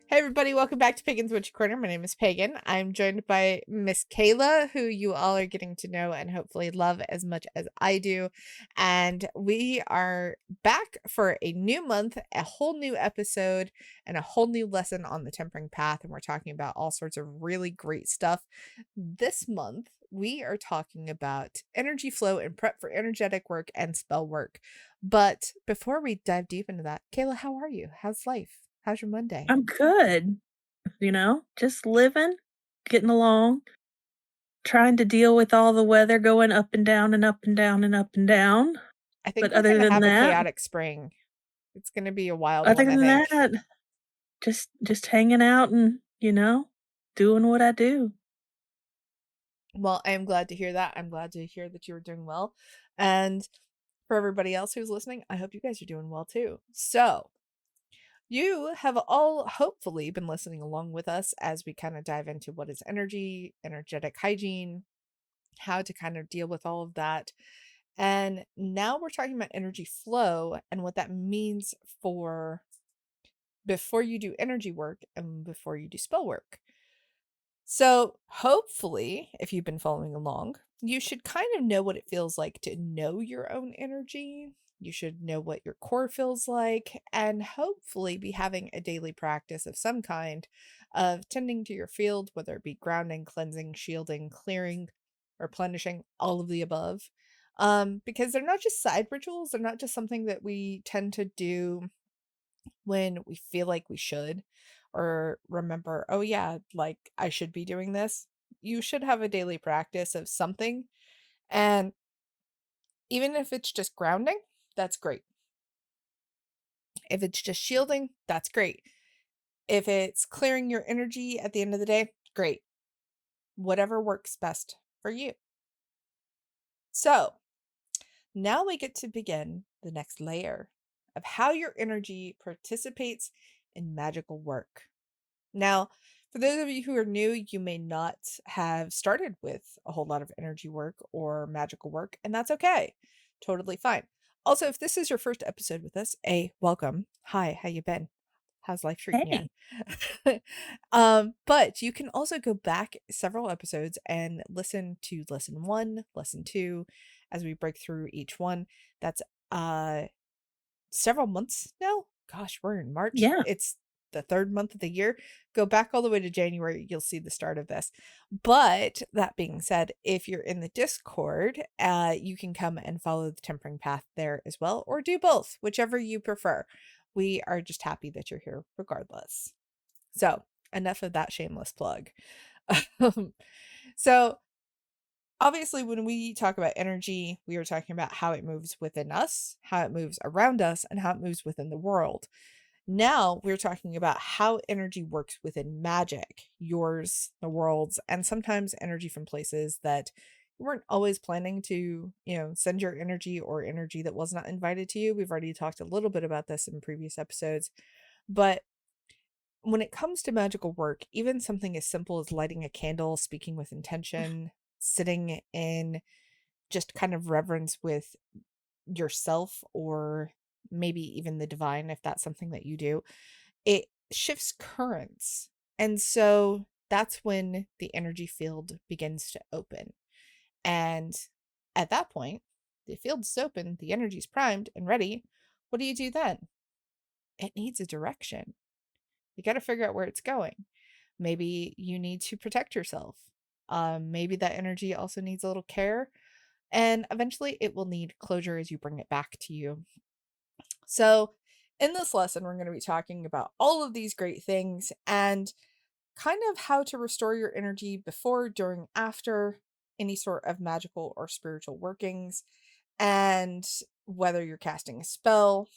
Hey everybody, welcome back to Pagan's Witch Corner. My name is Pagan. I'm joined by Miss Kayla, who you all are getting to know and hopefully love as much as I do. And we are back for a new month, a whole new episode, and a whole new lesson on the tempering path. And we're talking about all sorts of really great stuff. This month, we are talking about energy flow and prep for energetic work and spell work. But before we dive deep into that, Kayla, how are you? How's life? How's your Monday? I'm good, just living, getting along, trying to deal with all the weather going up and down and up and down and up and down. I think But we're gonna have a other chaotic spring. It's gonna be a wild one, I than think. that, just hanging out and, doing what I do. Well, I am glad to hear that. I'm glad to hear that you're doing well. And for everybody else who's listening, I hope you guys are doing well too. So, you have all hopefully been listening along with us as we kind of dive into what is energy, energetic hygiene, how to kind of deal with all of that. And now we're talking about energy flow and what that means for before you do energy work and before you do spell work. So, hopefully, if you've been following along, you should kind of know what it feels like to know your own energy. You should know what your core feels like, and hopefully be having a daily practice of some kind of tending to your field, whether it be grounding, cleansing, shielding, clearing, replenishing, all of the above. Because they're not just side rituals, they're not just something that we tend to do when we feel like we should or remember, oh yeah, like I should be doing this. You should have a daily practice of something. And even if it's just grounding, that's great. If it's just shielding, that's great. If it's clearing your energy at the end of the day, great. Whatever works best for you. So now we get to begin the next layer of how your energy participates in magical work. Now, for those of you who are new, you may not have started with a whole lot of energy work or magical work, and that's okay. Totally fine. Also, if this is your first episode with us, welcome. Hi, how you been? How's life treating Hey. you? But you can also go back several episodes and listen to lesson 1, lesson 2 as we break through each one. That's uh several months now. Gosh, we're in March. Yeah. It's the third month of the year. Go back all the way to January, you'll see the start of this. But that being said, if you're in the Discord, you can come and follow the tempering path there as well, or do both, whichever you prefer. We are just happy that you're here regardless. So, enough of that shameless plug. Um, so, obviously, when we talk about energy, we are talking about how it moves within us, how it moves around us, and how it moves within the world. Now we're talking about how energy works within magic, yours, the world's, and sometimes energy from places that you weren't always planning to, send your energy or energy that was not invited to you. We've already talked a little bit about this in previous episodes. But when it comes to magical work, even something as simple as lighting a candle, speaking with intention, sitting in just kind of reverence with yourself or maybe even the divine, if that's something that you do, it shifts currents. And so that's when the energy field begins to open. And at that point, the field's open, the energy's primed and ready. What do you do then? It needs a direction. You got to figure out where it's going. Maybe you need to protect yourself. Maybe that energy also needs a little care. And eventually it will need closure as you bring it back to you. So, in this lesson, we're going to be talking about all of these great things and kind of how to restore your energy before, during, after any sort of magical or spiritual workings, and whether you're casting a spell,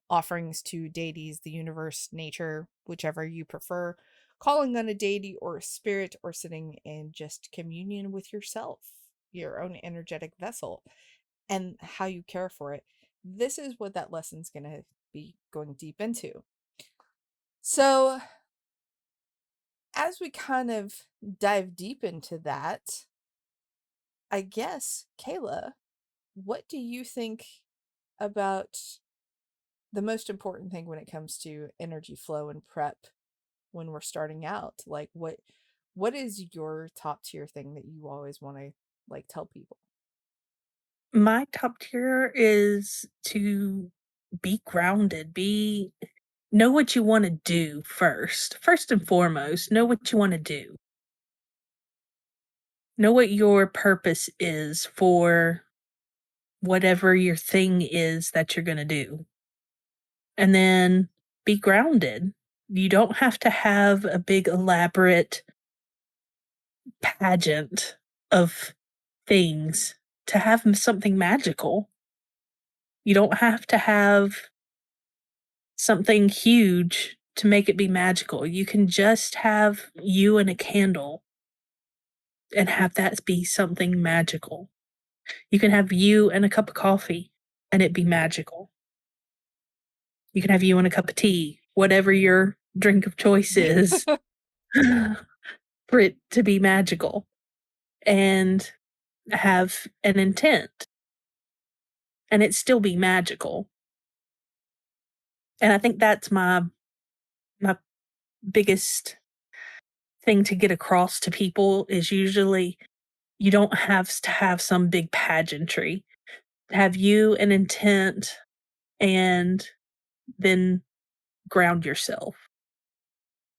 offerings to deities, the universe, nature, whichever you prefer, calling on a deity or a spirit, or sitting in just communion with yourself, your own energetic vessel, and how you care for it. This is what that lesson's going to be going deep into. So, as we kind of dive deep into that, I guess, Kayla, what do you think about the most important thing when it comes to energy flow and prep when we're starting out? Like what is your top tier thing that you always want to like tell people? My top tier is to be grounded, be know what you wanna do first. First and foremost, know what you wanna do. Know what your purpose is for whatever your thing is that you're gonna do. And then be grounded. You don't have to have a big elaborate pageant of things to have something magical. You don't have to have something huge to make it be magical. You can just have you and a candle and have that be something magical. You can have you and a cup of coffee and it be magical. You can have you and a cup of tea, whatever your drink of choice is, for it to be magical and have an intent and it still be magical. And I think that's my biggest thing to get across to people is usually you don't have to have some big pageantry. Have you an intent and then ground yourself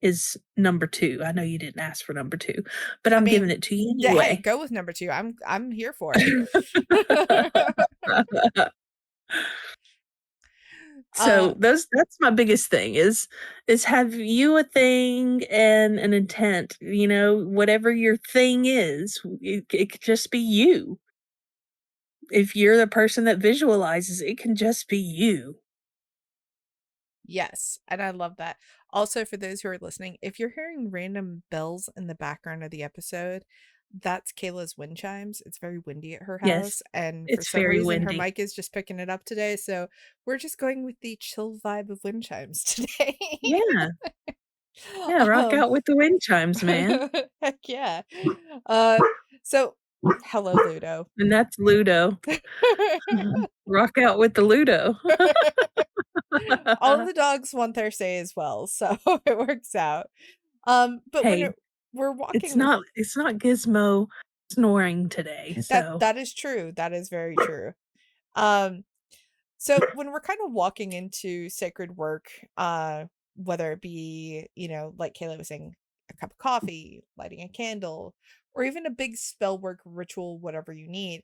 is number 2. I know you didn't ask for number 2, but I I'm giving mean, it to you hey, anyway. go with number 2. I'm here for it. So uh that's my biggest thing is have you a thing and an intent, whatever your thing is, it could just be you. If you're the person that visualizes, it can just be you. Yes, and I love that. Also, for those who are listening, if you're hearing random bells in the background of the episode, that's Kayla's wind chimes. It's very windy at her Yes, house, and for it's some very reason, her windy. mic is just picking it up today. So we're just going with the chill vibe of wind chimes today. Yeah, yeah, rock um, out with the wind chimes, man. heck yeah. Uh, so hello, Ludo. And that's Ludo. Rock out with the Ludo. All of the dogs want their say as well, so it works out. But when Hey, we're it's walking, not Gizmo snoring today, so that is true. That is very true. Um, so when we're kind of walking into sacred work, whether it be, like Kayla was saying, a cup of coffee, lighting a candle, or even a big spell work ritual, whatever you need.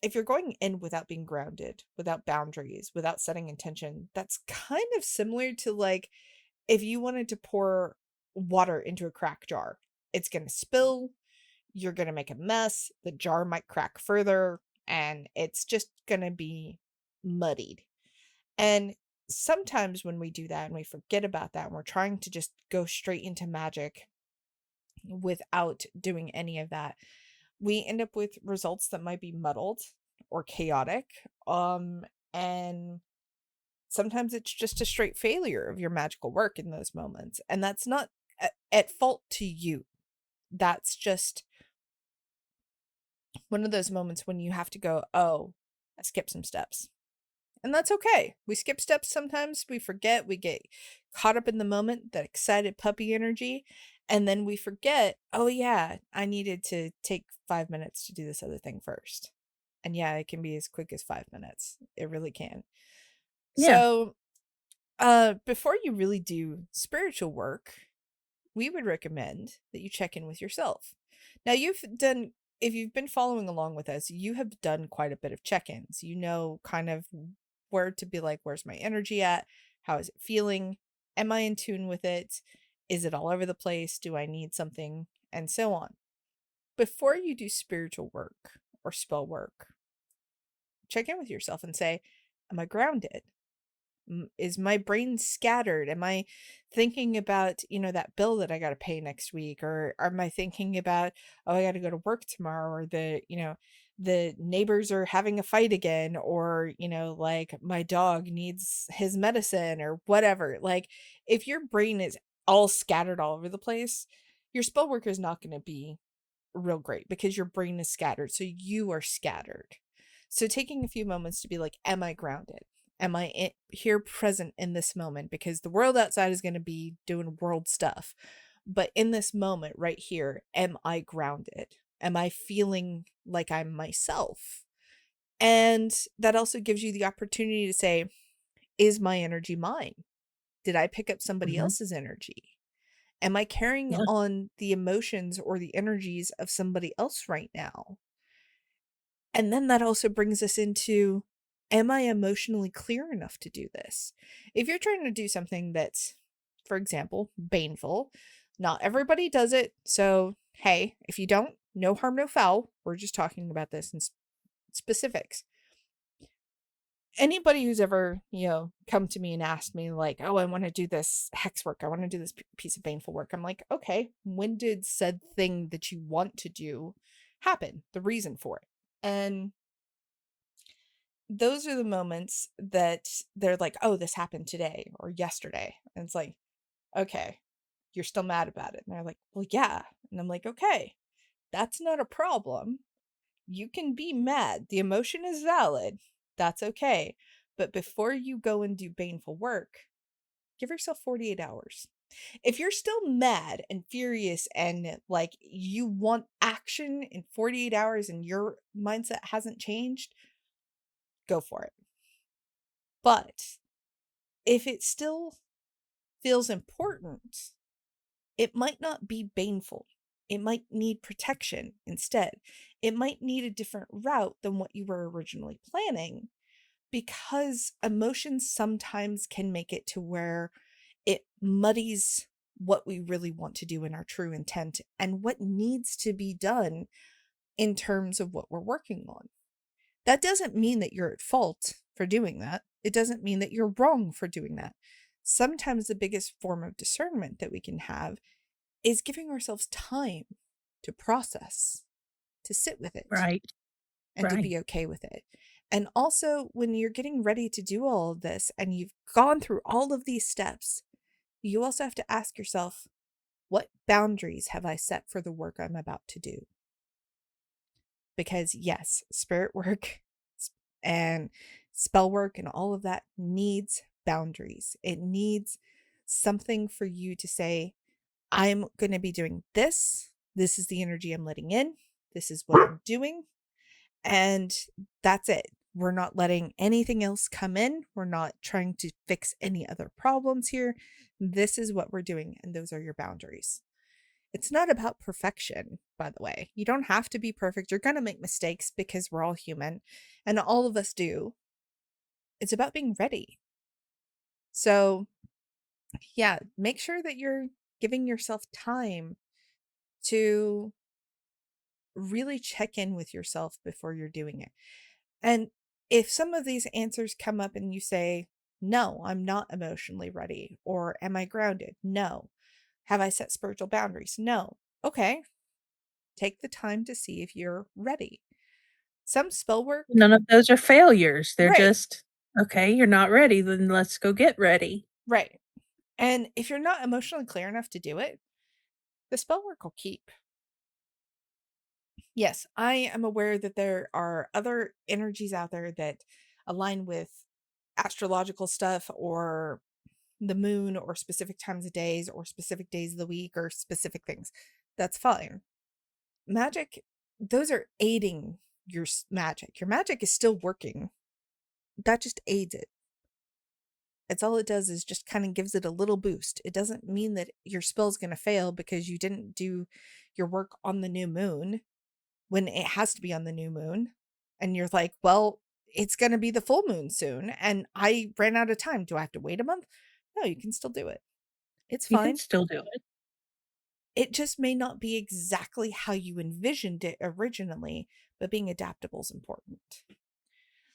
If you're going in without being grounded, without boundaries, without setting intention, that's kind of similar to like if you wanted to pour water into a crack jar, it's going to spill, you're going to make a mess, the jar might crack further, and it's just going to be muddied. And sometimes when we do that and we forget about that and we're trying to just go straight into magic without doing any of that, we end up with results that might be muddled or chaotic. And sometimes it's just a straight failure of your magical work in those moments. And that's not at fault to you. That's just one of those moments when you have to go, oh, I skipped some steps. And that's okay. We skip steps sometimes. We forget. We get caught up in the moment, that excited puppy energy. And then we forget, oh, yeah, I needed to take 5 minutes to do this other thing first. And yeah, it can be as quick as 5 minutes. It really can. yeah. So, before you really do spiritual work, we would recommend that you check in with yourself. Now, if you've been following along with us, you have done quite a bit of check ins. You know, kind of where to be like, where's my energy at? How is it feeling? Am I in tune with it? Is it all over the place? Do I need something? And so on. Before you do spiritual work or spell work, check in with yourself and say, am I grounded? Is my brain scattered? Am I thinking about, that bill that I got to pay next week? Or am I thinking about, oh, I got to go to work tomorrow? Or the neighbors are having a fight again? Or, like my dog needs his medicine or whatever. Like if your brain is all scattered all over the place, your spell work is not going to be real great because your brain is scattered. So you are scattered. So taking a few moments to be like, am I grounded? Am I here present in this moment? Because the world outside is going to be doing world stuff. But in this moment right here, am I grounded? Am I feeling like I'm myself? And that also gives you the opportunity to say, is my energy mine? Did I pick up somebody Mhm. else's energy? Am I carrying Yeah. on the emotions or the energies of somebody else right now? And then that also brings us into, am I emotionally clear enough to do this? If you're trying to do something that's, for example, baneful, not everybody does it. So, hey, if you don't, no harm, no foul. We're just talking about this in specifics. Anybody who's ever, come to me and asked me, like, oh, I want to do this hex work, I want to do this piece of baneful work, I'm like, okay, when did said thing that you want to do happen? The reason for it. And those are the moments that they're like, oh, this happened today or yesterday. And it's like, okay, you're still mad about it. And they're like, well, yeah. And I'm like, okay, that's not a problem. You can be mad. The emotion is valid. That's okay. But before you go and do baneful work, give yourself 48 hours. If you're still mad and furious and like you want action in 48 hours and your mindset hasn't changed, go for it. But if it still feels important, it might not be baneful. It might need protection instead. It might need a different route than what you were originally planning, because emotions sometimes can make it to where it muddies what we really want to do in our true intent and what needs to be done in terms of what we're working on. That doesn't mean that you're at fault for doing that. It doesn't mean that you're wrong for doing that. Sometimes the biggest form of discernment that we can have is giving ourselves time to process, to sit with it, Right. and to Right. be okay with it. And also, when you're getting ready to do all of this and you've gone through all of these steps, you also have to ask yourself, what boundaries have I set for the work I'm about to do? Because, yes, spirit work and spell work and all of that needs boundaries. It needs something for you to say, I'm going to be doing this. This is the energy I'm letting in. This is what I'm doing. And that's it. We're not letting anything else come in. We're not trying to fix any other problems here. This is what we're doing. And those are your boundaries. It's not about perfection, by the way. You don't have to be perfect. You're going to make mistakes because we're all human and all of us do. It's about being ready. So, yeah, make sure that you're giving yourself time to really check in with yourself before you're doing it. And if some of these answers come up and you say, no, I'm not emotionally ready, or am I grounded? No. Have I set spiritual boundaries? No. Okay. Take the time to see if you're ready. Some spell work, None of those are failures. They're right, just, okay, you're not ready, then let's go get ready. right. And if you're not emotionally clear enough to do it, the spell work will keep. Yes, I am aware that there are other energies out there that align with astrological stuff or the moon or specific times of days or specific days of the week or specific things. That's fine. Magic, those are aiding your magic. Your magic is still working. That just aids it. It's all it does is just kind of gives it a little boost. It doesn't mean that your spell's going to fail because you didn't do your work on the new moon when it has to be on the new moon. And you're like, well, it's going to be the full moon soon. And I ran out of time. Do I have to wait a month? No, you can still do it. It's You can fine. still do it. It just may not be exactly how you envisioned it originally, but being adaptable is important.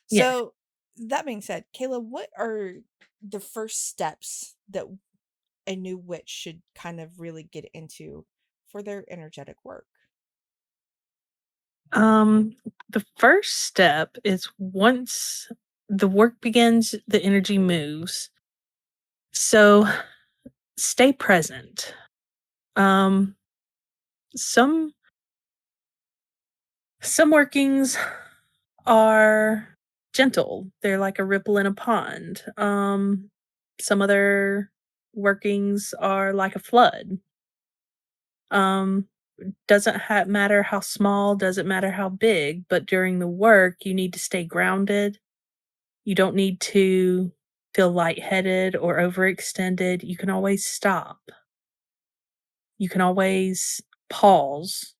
Yeah. So, that being said, Kayla, what are the first steps that a new witch should kind of really get into for their energetic work? Um, the first step is once the work begins, the energy moves. So stay present. Um, some workings are gentle. They're like a ripple in a pond. Some other workings are like a flood. Um, doesn't matter how small, doesn't matter how big, but during the work, you need to stay grounded. You don't need to feel lightheaded or overextended. You can always stop. You can always pause.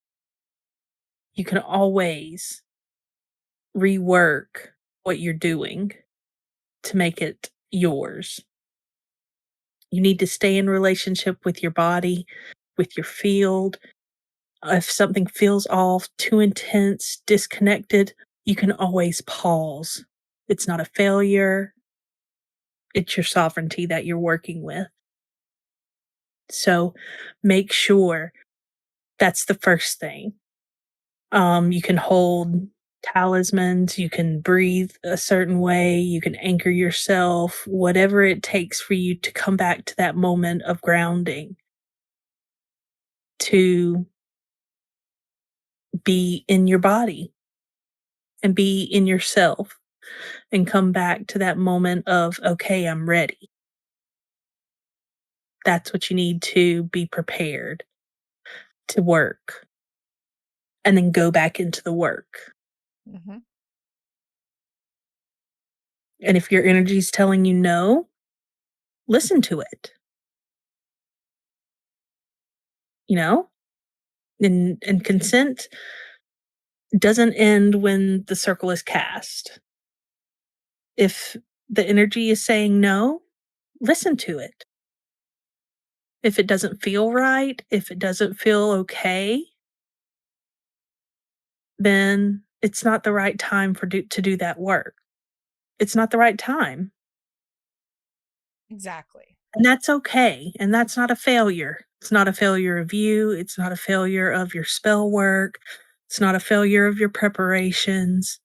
You can always rework what you're doing to make it yours. You need to stay in relationship with your body, with your field. If something feels off, too intense, disconnected, you can always pause. It's not a failure, it's your sovereignty that you're working with. So make sure that's the first thing. You can hold talismans, you can breathe a certain way, you can anchor yourself, whatever it takes for you to come back to that moment of grounding, to be in your body and be in yourself and come back to that moment of, okay, I'm ready. That's what you need to be prepared to work and then go back into the work. Mhm. And if your energy is telling you no, listen to it, you know? And consent doesn't end when the circle is cast. If the energy is saying no, listen to it. If it doesn't feel right, if it doesn't feel okay, then it's not the right time to do that work. It's not the right time. Exactly. And that's okay. And that's not a failure. It's not a failure of you. It's not a failure of your spell work. It's not a failure of your preparations.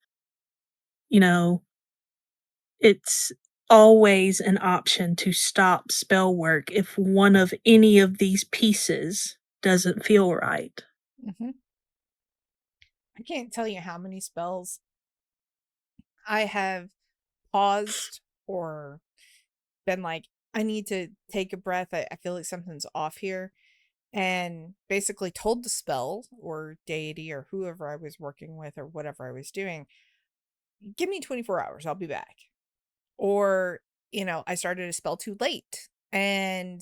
You know, it's always an option to stop spell work if one of any of these pieces doesn't feel right. Mhm. I can't tell you how many spells I have paused or been like, I need to take a breath. I feel like something's off here. And basically told the spell or deity or whoever I was working with or whatever I was doing, give me 24 hours, I'll be back. Or, I started a spell too late and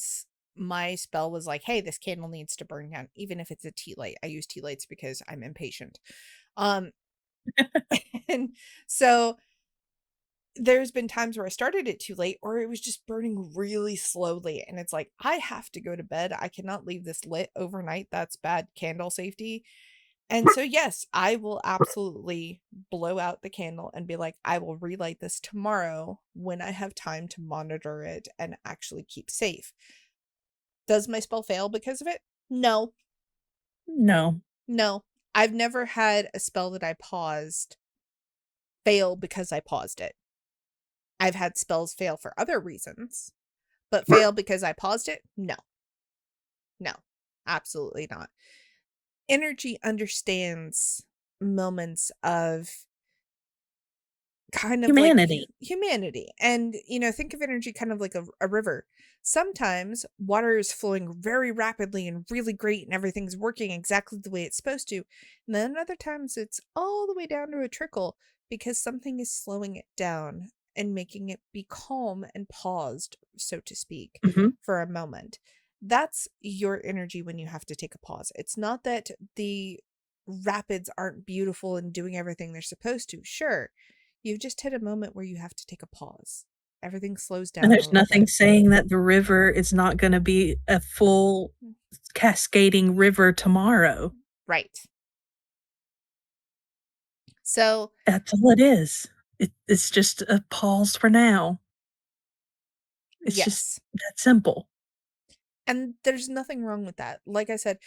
my spell was like, hey, this candle needs to burn down, even if it's a tea light. I use tea lights because I'm impatient. Um, and so there's been times where I started it too late or it was just burning really slowly. And it's like, I have to go to bed. I cannot leave this lit overnight. That's bad candle safety. And so, yes, I will absolutely blow out the candle and be like, I will relight this tomorrow when I have time to monitor it and actually keep safe. Does my spell fail because of it? No, No. no. I've never had a spell that I paused fail because I paused it. I've had spells fail for other reasons, but fail because I paused it? No, no, absolutely not. Energy understands moments of kind of like Humanity. humanity. And, think of energy kind of like a river. Sometimes water is flowing very rapidly and really great and everything's working exactly the way it's supposed to. And then other times it's all the way down to a trickle because something is slowing it down and making it be calm and paused, so to speak, Mhm. for a moment. That's your energy when you have to take a pause. It's not that the rapids aren't beautiful and doing everything they're supposed to. Sure, you've just hit a moment where you have to take a pause. Everything slows And down a there's little nothing bit. saying that the river is not gonna be a full cascading river tomorrow. Right. So, That's all it is. It's just a pause for now. It's just yes. that simple. And there's nothing wrong with that. Like I said,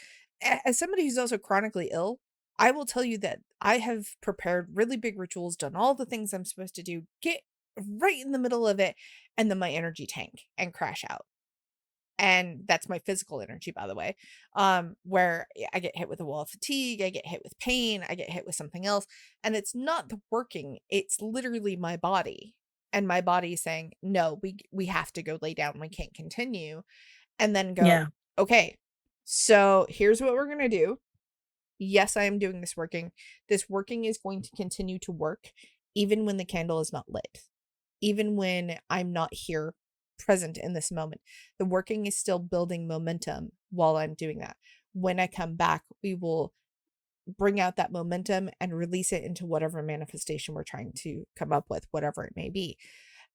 as somebody who's also chronically ill, I will tell you that I have prepared really big rituals, done all the things I'm supposed to do, get right in the middle of it, and then my energy tank and crash out. and that's my physical energy, by the way, where I get hit with a wall of fatigue, I get hit with pain, I get hit with something else, and it's not the working, it's literally my body, and my body saying, "No, we have to go lay down, we can't continue," and then go, Yeah. "Okay, so here's what we're gonna do. Yes, I am doing this working. This working is going to continue to work even when the candle is not lit, even when I'm not here present in this moment. The working is still building momentum while I'm doing that. When I come back, we will bring out that momentum and release it into whatever manifestation we're trying to come up with, whatever it may be."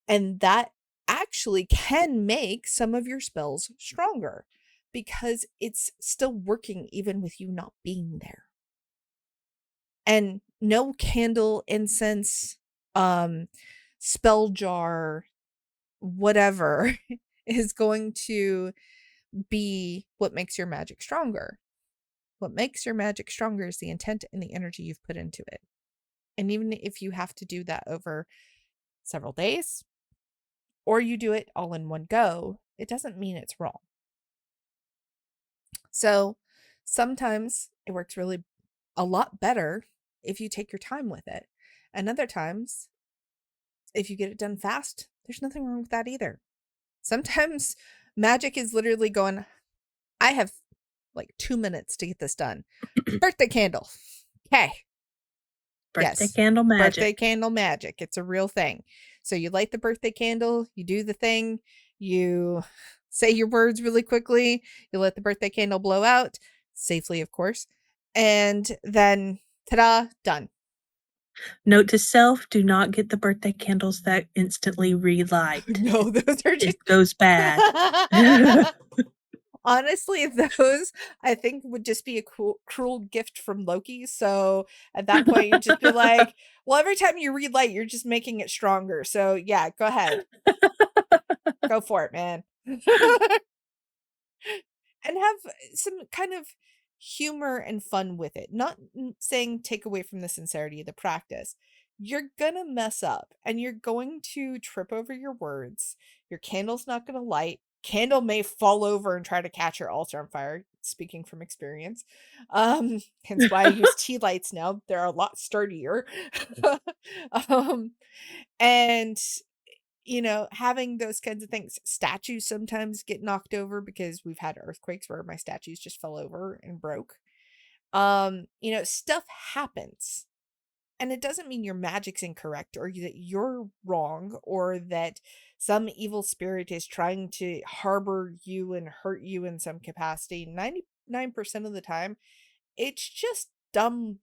And that actually can make some of your spells stronger because it's still working even with you not being there. And no candle, incense, um, spell jar, whatever is going to be what makes your magic stronger. What makes your magic stronger is the intent and the energy you've put into it. And even if you have to do that over several days or you do it all in one go, it doesn't mean it's wrong. So sometimes it works really a lot better if you take your time with it. And other times, if you get it done fast, there's nothing wrong with that either. Sometimes magic is literally going, I have like 2 minutes to get this done. Birthday candle. Okay. Birthday Yes. candle Birthday magic. candle magic. It's a real thing. So you light the birthday candle, you do the thing, you say your words really quickly, you let the birthday candle blow out, safely, of course. And then, ta da, done. Note to self, do not get the birthday candles that instantly relight. No, those are It just. goes bad. Honestly, those I think would just be a cruel gift from Loki. So at that point, you'd just be like, well, every time you relight, you're just making it stronger. So yeah, go ahead. Go for it, man. And have some kind of humor and fun with it. Not saying take away from the sincerity of the practice. You're gonna mess up and you're going to trip over your words. Your candle's not gonna light. Candle may fall over and try to catch your altar on fire, speaking from experience. Hence why I use tea lights now. They're a lot sturdier. um, and having those kinds of things. Statues sometimes get knocked over because we've had earthquakes where my statues just fell over and broke. Stuff happens. And it doesn't mean your magic's incorrect or that you're wrong or that some evil spirit is trying to harbor you and hurt you in some capacity. 99% of the time, it's just dumb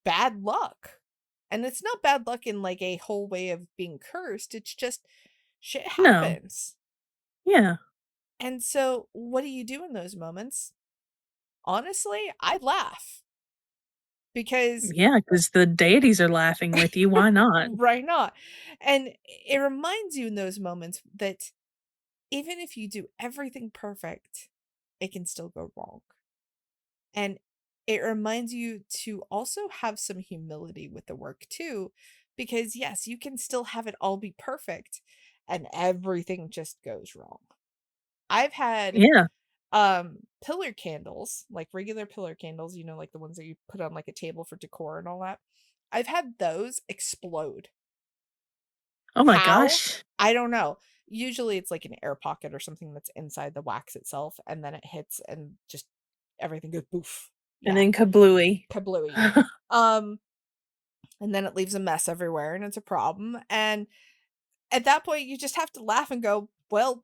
bad luck. And it's not bad luck in like a whole way of being cursed. It's just shit No. happens. Yeah. And so what do you do in those moments? Honestly, I laugh because Yeah, because the deities are laughing with you, why not? why not? And it reminds you in those moments that even if you do everything perfect, it can still go wrong. And it reminds you to also have some humility with the work too, because yes, you can still have it all be perfect and everything just goes wrong. I've had Yeah. pillar candles, like regular pillar candles, like the ones that you put on like a table for decor and all that. I've had those explode. Oh my How? gosh. I don't know. Usually it's like an air pocket or something that's inside the wax itself, and then it hits and just everything goes poof. And Yeah, then kablooey. kablooey. Um, and then it leaves a mess everywhere, and it's a problem. And at that point, you just have to laugh and go, "Well,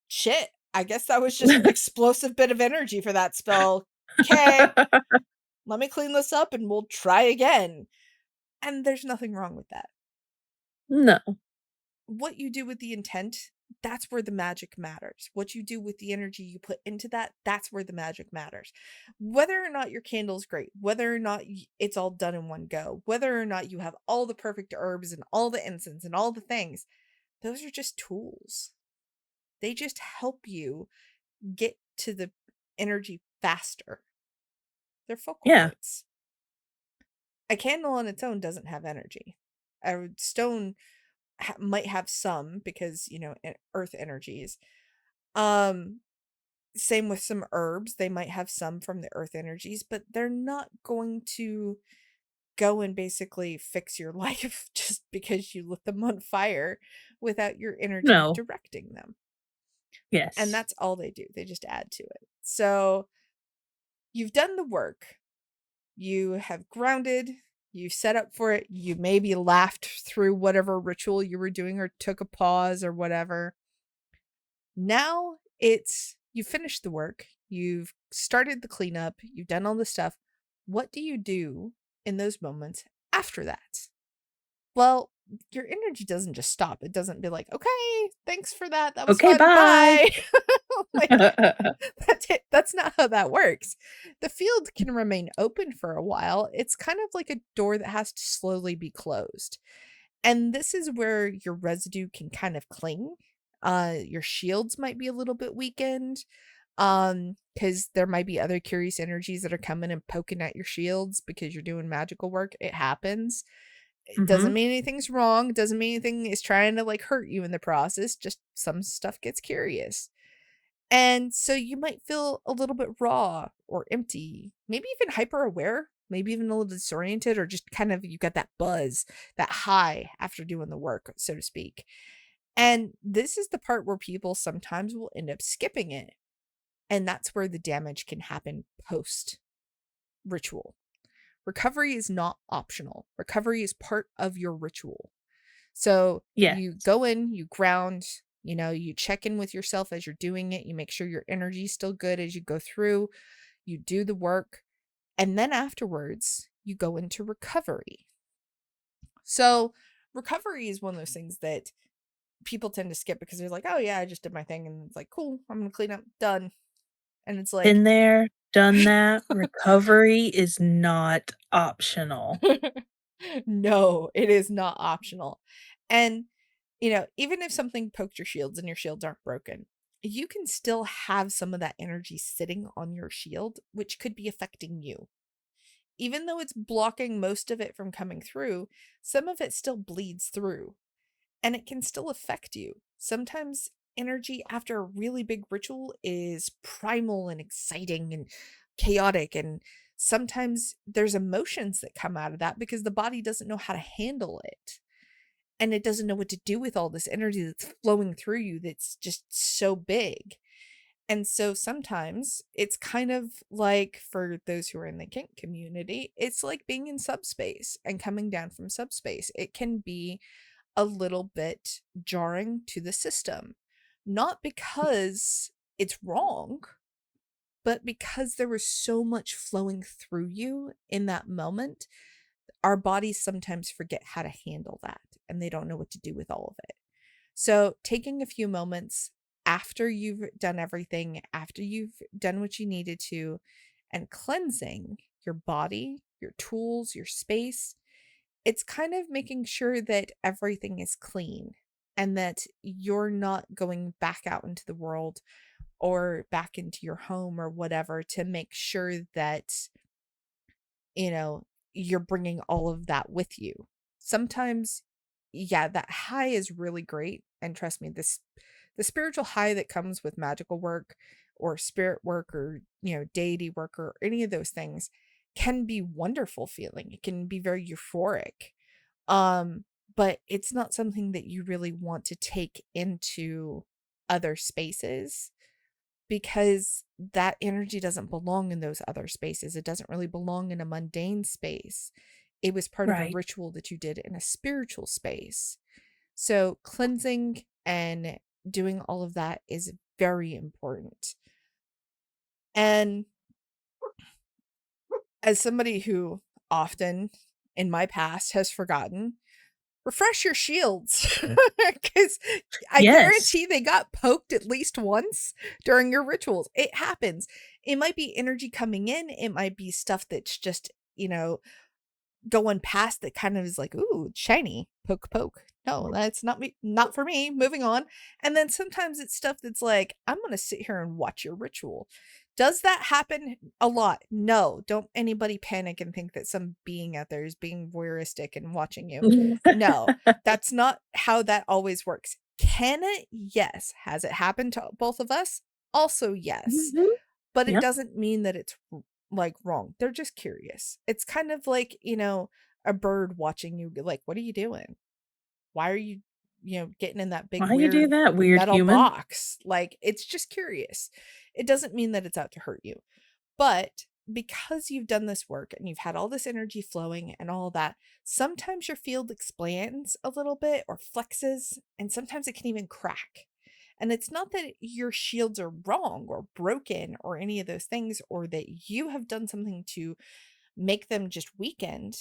shit. I guess that was just an explosive bit of energy for that spell. Okay, let me clean this up, and we'll try again." And there's nothing wrong with that. No. What you do with the intent, that's where the magic matters. What you do with the energy you put into that, that's where the magic matters. Whether or not your candle's great, whether or not it's all done in one go, whether or not you have all the perfect herbs and all the incense and all the things, those are just tools. They just help you get to the energy faster. They're focal Yeah. points. A candle on its own doesn't have energy. A stone might have some because, earth energies. Same with some herbs. They might have some from the earth energies, but they're not going to go and basically fix your life just because you lit them on fire without your energy No. directing them. And Yes. that's all they do. They just add to it. So you've done the work. You have grounded. You set up for it. You maybe laughed through whatever ritual you were doing or took a pause or whatever. Now it's you finished the work. You've started the cleanup. You've done all the stuff. What do you do in those moments after that? Well, your energy doesn't just stop. It doesn't be like, okay, thanks for that. That was Okay, fun. bye. Bye. Like, that's it. That's not how that works. The field can remain open for a while. It's kind of like a door that has to slowly be closed. And this is where your residue can kind of cling. Your shields might be a little bit weakened. Because there might be other curious energies that are coming and poking at your shields because you're doing magical work. It happens. It doesn't Mhm. mean anything's wrong. It doesn't mean anything is trying to like hurt you in the process. Just some stuff gets curious. And so you might feel a little bit raw or empty, maybe even hyper aware, maybe even a little disoriented, or just kind of you got that buzz, that high after doing the work, so to speak. And this is the part where people sometimes will end up skipping it. And that's where the damage can happen post ritual. Recovery is not optional, recovery is part of your ritual. So Yes. you go in, you ground, you check in with yourself as you're doing it. You make sure your energy's still good as you go through. You do the work. And then afterwards, you go into recovery. So recovery is one of those things that people tend to skip because they're like, oh, yeah, I just did my thing. And it's like, cool, I'm going to clean up, done. And it's like, Been there, done that. Recovery is not optional. no, it is not optional. And even if something poked your shields and your shields aren't broken, you can still have some of that energy sitting on your shield, which could be affecting you. Even though it's blocking most of it from coming through, some of it still bleeds through and it can still affect you. Sometimes energy after a really big ritual is primal and exciting and chaotic. And sometimes there's emotions that come out of that because the body doesn't know how to handle it and it doesn't know what to do with all this energy that's flowing through you that's just so big. And so sometimes it's kind of like for those who are in the kink community, it's like being in subspace and coming down from subspace. It can be a little bit jarring to the system, not because it's wrong, but because there was so much flowing through you in that moment. Our bodies sometimes forget how to handle that and they don't know what to do with all of it. So, taking a few moments after you've done everything, after you've done what you needed to, and cleansing your body, your tools, your space, it's kind of making sure that everything is clean and that you're not going back out into the world or back into your home or whatever to make sure that you know, you're bringing all of that with you. Sometimes, yeah, that high is really great. And trust me, the spiritual high that comes with magical work or spirit work or, deity work or any of those things can be wonderful feeling. It can be very euphoric. Um, but it's not something that you really want to take into other spaces because that energy doesn't belong in those other spaces. It doesn't really belong in a mundane space. It was part of a Right. ritual that you did in a spiritual space. So cleansing and doing all of that is very important. And as somebody who often in my past has forgotten, refresh your shields because I Yes. guarantee they got poked at least once during your rituals. It happens. It might be energy coming in, it might be stuff that's just, going past that kind of is like, ooh, shiny, poke, poke. No, that's not me, not for me. Moving on. And then sometimes it's stuff that's like, I'm going to sit here and watch your ritual. Does that happen a lot? No. Don't anybody panic and think that some being out there is being voyeuristic and watching you. No, that's not how that always works. Can it? Yes. Has it happened to both of us? Also, yes, Mhm. but it Yep. doesn't mean that it's like wrong. They're just curious. It's kind of like, a bird watching you, like, what are you doing? Why are you, getting in that big Why you do weird that, weird metal human? box? Like, it's just curious. It doesn't mean that it's out to hurt you. But because you've done this work and you've had all this energy flowing and all that, sometimes your field expands a little bit or flexes, and sometimes it can even crack. And it's not that your shields are wrong or broken or any of those things, or that you have done something to make them just weakened.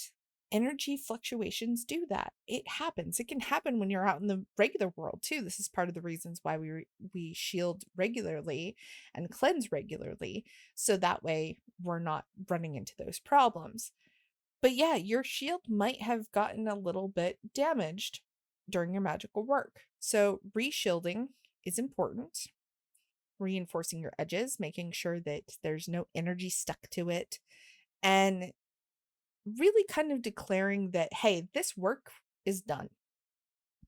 Energy fluctuations do that. It happens. It can happen when you're out in the regular world too. This is part of the reasons why we shield regularly and cleanse regularly, so that way we're not running into those problems. But yeah, your shield might have gotten a little bit damaged during your magical work. So reshielding is important. Reinforcing your edges, making sure that there's no energy stuck to it, and really kind of declaring that, hey, this work is done.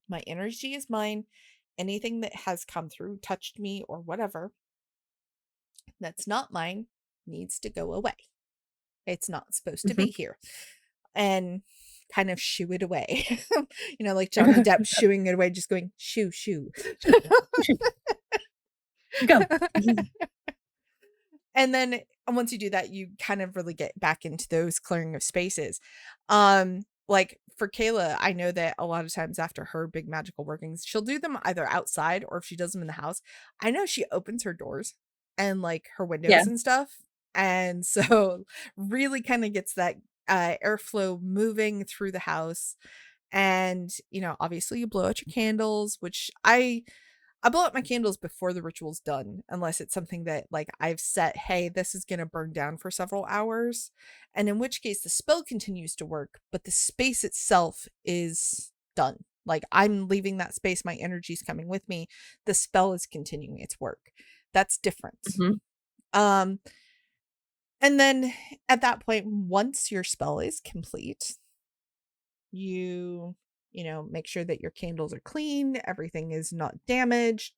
My energy is mine. Anything that has come through, touched me, or whatever that's not mine needs to go away. It's not supposed to Mhm. be here. And kind of shoo it away. Like Johnny Depp shooing it away, just going, shoo, shoo. Go. And then once you do that, you kind of really get back into those clearing of spaces. Like for Kayla, I know that a lot of times after her big magical workings, she'll do them either outside, or if she does them in the house, I know she opens her doors and like her Yeah. windows and stuff. And so really kind of gets that airflow moving through the house. And, obviously you blow out your candles, which I blow out my candles before the ritual's done, unless it's something that like I've set, hey, this is going to burn down for several hours. And in which case the spell continues to work, but the space itself is done. Like I'm leaving that space, my energy's coming with me. The spell is continuing its work. That's different. Mhm. Um, and then at that point, once your spell is complete, you, make sure that your candles are clean, everything is not damaged.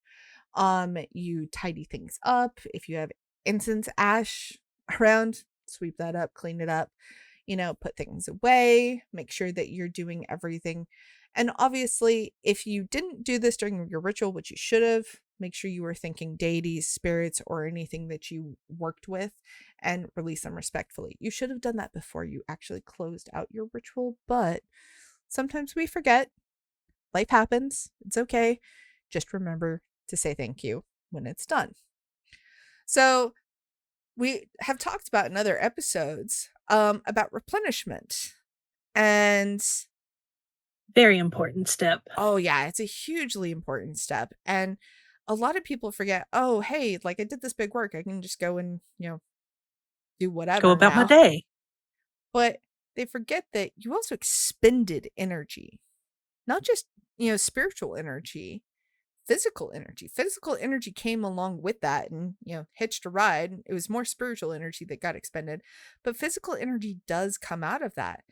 You tidy things up. If you have incense ash around, sweep that up, clean it up, put things away, make sure that you're doing everything. And obviously, if you didn't do this during your ritual, which you should have, make sure you were thanking deities, spirits, or anything that you worked with, and release them respectfully. You should have done that before you actually closed out your ritual, but sometimes we forget. Life happens. It's okay. Just remember to say thank you when it's done. So, we have talked about in other episodes about replenishment. And Very important step. oh, yeah, it's a hugely important step. And a lot of people forget, oh, hey, like I did this big work. I can just go and, do Go whatever about my now. day. But they forget that you also expended energy, not just, spiritual energy, physical energy. Physical energy came along with that and, hitched a ride. It was more spiritual energy that got expended, but physical energy does come out of that.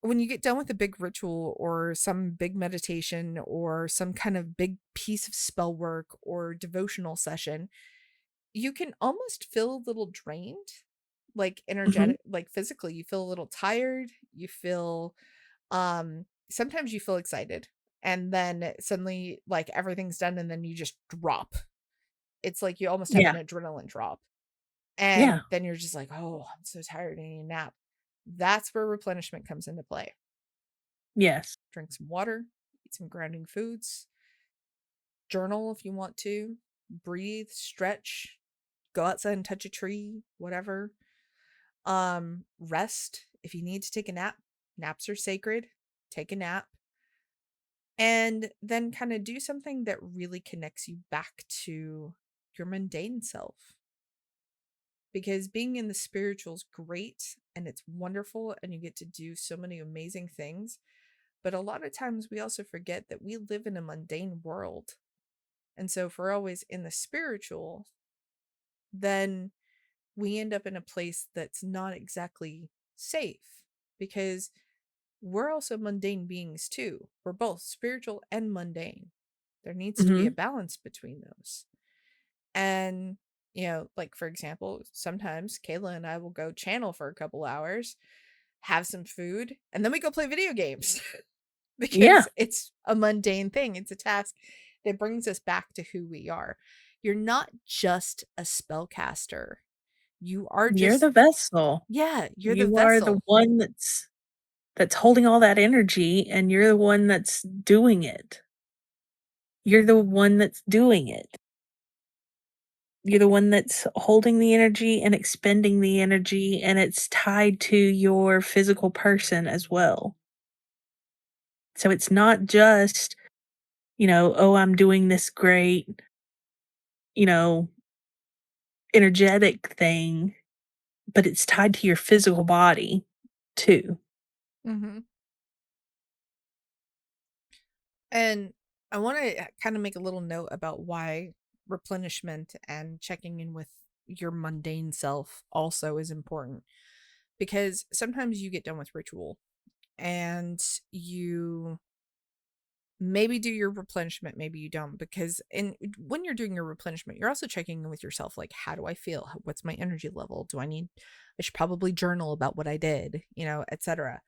When you get done with a big ritual or some big meditation or some kind of big piece of spell work or devotional session, you can almost feel a little drained, like Mhm. energetic, like physically. You feel a little tired. You feel sometimes you feel excited, and then suddenly like everything's done and then you just drop. It's like you almost have an Yeah. adrenaline drop. Yeah. And then you're just like, "Oh, I'm so tired, I need a nap." That's where replenishment comes into play. Yes. Drink some water, eat some grounding foods, journal if you want to, breathe, stretch, go outside and touch a tree, whatever. Rest if you need to take a nap. Naps are sacred. Take a nap. And then kind of do something that really connects you back to your mundane self. Because being in the spiritual is great and it's wonderful and you get to do so many amazing things. But a lot of times we also forget that we live in a mundane world. And so if we're always in the spiritual, then we end up in a place that's not exactly safe, because we're also mundane beings too. We're both spiritual and mundane. There needs to be a Mhm. balance between those. And, like for example, sometimes Kayla and I will go channel for a couple hours, have some food, and then we go play video games Yeah, because it's a mundane thing. It's a task that brings us back to who we are. You're not just a spellcaster. You are you're just, the vessel. yeah, you're the You are the vessel. one that's holding all that energy, and you're the one that's doing it. You're the one that's doing it. You're the one that's holding the energy and expending the energy, and it's tied to your physical person as well. So it's not just, "Oh, I'm doing this great, you know, energetic thing," but it's tied to your physical body too. Mhm. And I want to kind of make a little note about why replenishment and checking in with your mundane self also is important, because sometimes you get done with ritual and you maybe do your replenishment, maybe you don't, because when you're doing your replenishment, you're also checking in with yourself, like, how do I feel? What's my energy level? I should probably journal about what I did, etc.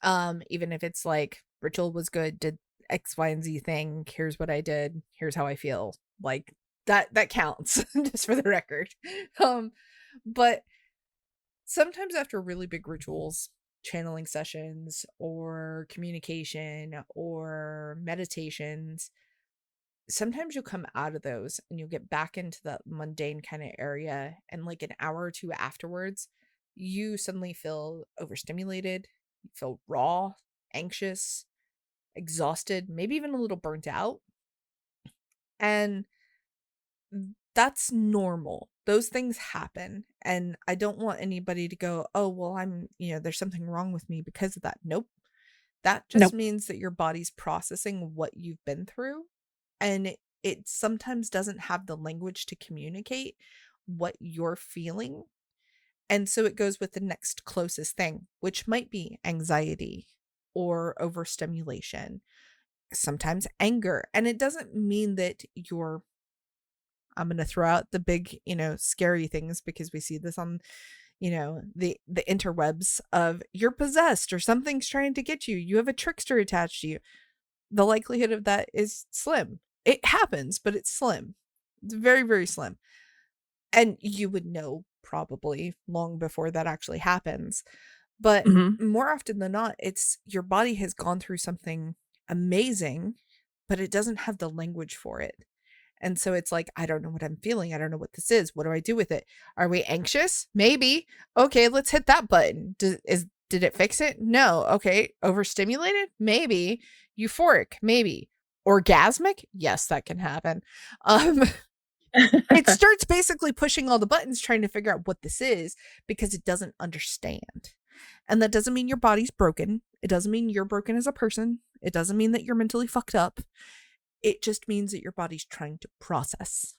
Even if it's like ritual was good, did X, Y, and Z thing, here's what I did, here's how I feel. Like that counts, just for the record. Um, but sometimes after really big rituals, channeling sessions or communication or meditations, sometimes you'll come out of those and you'll get back into the mundane kind of area, and like an hour or two afterwards, you suddenly feel overstimulated, you feel raw, anxious, exhausted, maybe even a little burnt out. And that's normal. Those things happen. And I don't want anybody to go, oh, well, there's something wrong with me because of that. Nope. That just Nope. means that your body's processing what you've been through. And it sometimes doesn't have the language to communicate what you're feeling. And so it goes with the next closest thing, which might be anxiety or overstimulation, sometimes anger. And it doesn't mean that I'm going to throw out the big, scary things, because we see this on, the interwebs of you're possessed or something's trying to get you. You have a trickster attached to you. The likelihood of that is slim. It happens, but it's slim. It's very, very slim. And you would know probably long before that actually happens. But Mhm. more often than not, it's your body has gone through something amazing, but it doesn't have the language for it. And so it's like, I don't know what I'm feeling. I don't know what this is. What do I do with it? Are we anxious? Maybe. Okay, let's hit that button. Did it fix it? No. Okay. Overstimulated? Maybe. Euphoric? Maybe. Orgasmic? Yes, that can happen. Um, it starts basically pushing all the buttons trying to figure out what this is, because it doesn't understand. And that doesn't mean your body's broken. It doesn't mean you're broken as a person. It doesn't mean that you're mentally fucked up. It just means that your body's trying to process.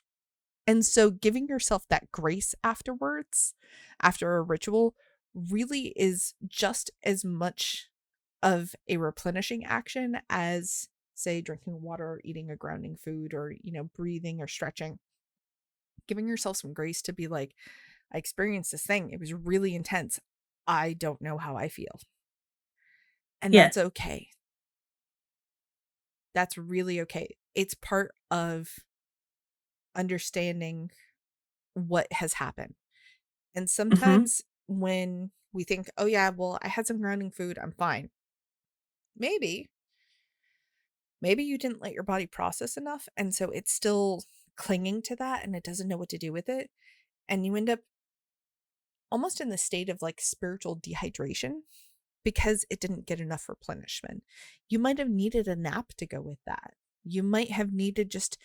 And so giving yourself that grace afterwards, after a ritual, really is just as much of a replenishing action as, say, drinking water or eating a grounding food, or, breathing or stretching. Giving yourself some grace to be like, I experienced this thing. It was really intense. I don't know how I feel. And Yeah. that's okay. That's really okay. It's part of understanding what has happened. And Mhm. sometimes when we think, oh, yeah, well, I had some grounding food, I'm fine. Maybe, maybe you didn't let your body process enough. And so it's still clinging to that and it doesn't know what to do with it. And you end up almost in the state of like spiritual dehydration because it didn't get enough replenishment. You might have needed a nap to go with that. You might have needed just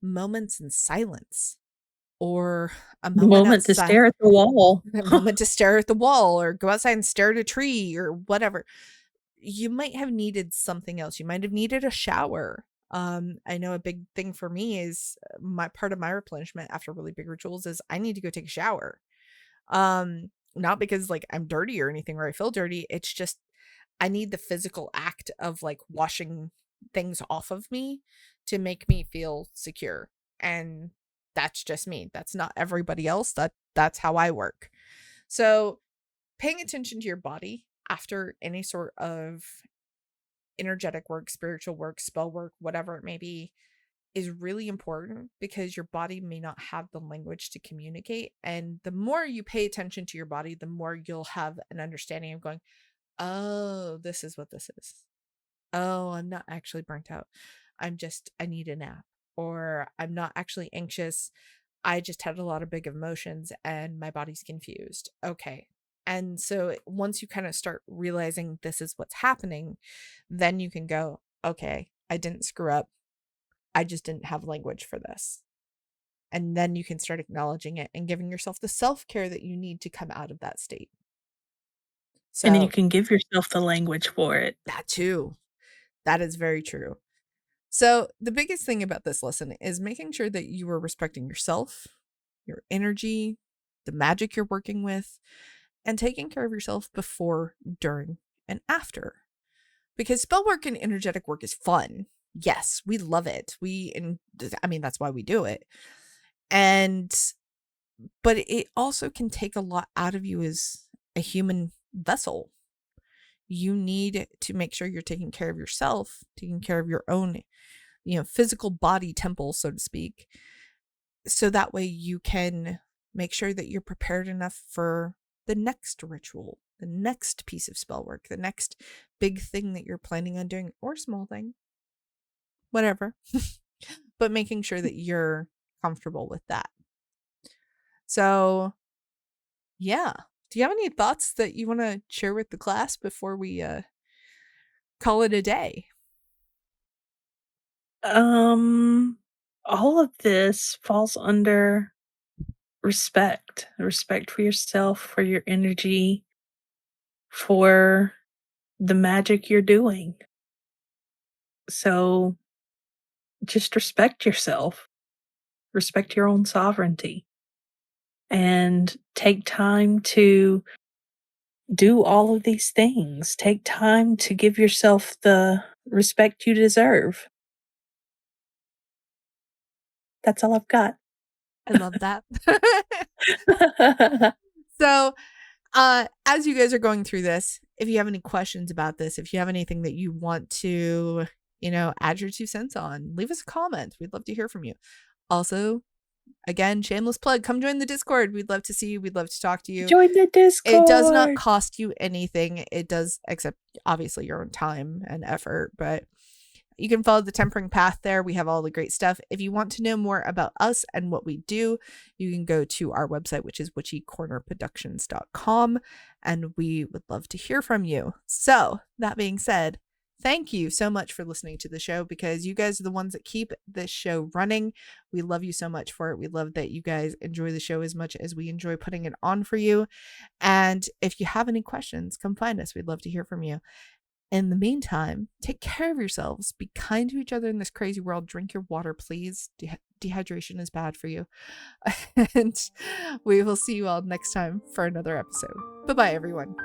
moments in silence, or a The moment moment to outside, stare at the wall. a moment to stare at the wall, or go outside and stare at a tree, or whatever. You might have needed something else. You might have needed a shower. I know a big thing for me is my part of my replenishment after really big rituals is I need to go take a shower. Not because like I'm dirty or anything or I feel dirty. It's just I need the physical act of like washing things off of me to make me feel secure. And That's just me. That's not everybody else. That's how I work. So, paying attention to your body after any sort of energetic work, spiritual work, spell work, whatever it may be, is really important because your body may not have the language to communicate. And the more you pay attention to your body, the more you'll have an understanding of going, oh, this is what this is. Oh, I'm not actually burnt out. I need a nap. Or I'm not actually anxious. I just had a lot of big emotions and my body's confused. Okay. And so once you kind of start realizing this is what's happening, then you can go, okay, I didn't screw up. I just didn't have language for this. And then you can start acknowledging it and giving yourself the self-care that you need to come out of that state. And then you So can give yourself the language for it. that too, that is very true. So the biggest thing about this lesson is making sure that you are respecting yourself, your energy, the magic you're working with, and taking care of yourself before, during, and after. Because spell work and energetic work is fun. Yes, we love it. That's why we do it. But it also can take a lot out of you as a human vessel. You need to make sure you're taking care of yourself, taking care of your own, physical body temple, so to speak. So that way you can make sure that you're prepared enough for the next ritual, the next piece of spell work, the next big thing that you're planning on doing, or small thing, whatever. But making sure that you're comfortable with that. So, yeah. Do you have any thoughts that you want to share with the class before we call it a day? Um, all of this falls under respect. Respect for yourself, for your energy, for the magic you're doing. So just respect yourself, respect your own sovereignty, and take time to do all of these things. Take time to give yourself the respect you deserve. That's all I've got. I love that. So, as you guys are going through this, if you have any questions about this, if you have anything that you want to, add your 2 cents on, leave us a comment. We'd love to hear from you. Also, again, shameless plug, come join the Discord. We'd love to see you. We'd love to talk to you. Join the It does not Discord. cost you anything. It does, except obviously your own time and effort, but you can follow the Tempering Path there. We have all the great stuff. If you want to know more about us and what we do, you can go to our website, which is witchycornerproductions.com, and we would love to hear from you. So, that being said, thank you so much for listening to the show, because you guys are the ones that keep this show running. We love you so much for it. We love that you guys enjoy the show as much as we enjoy putting it on for you. And if you have any questions, come find us. We'd love to hear from you. In the meantime, take care of yourselves. Be kind to each other in this crazy world. Drink your water, please. Dehydration is bad for you. And we will see you all next time for another episode. Bye-bye, everyone.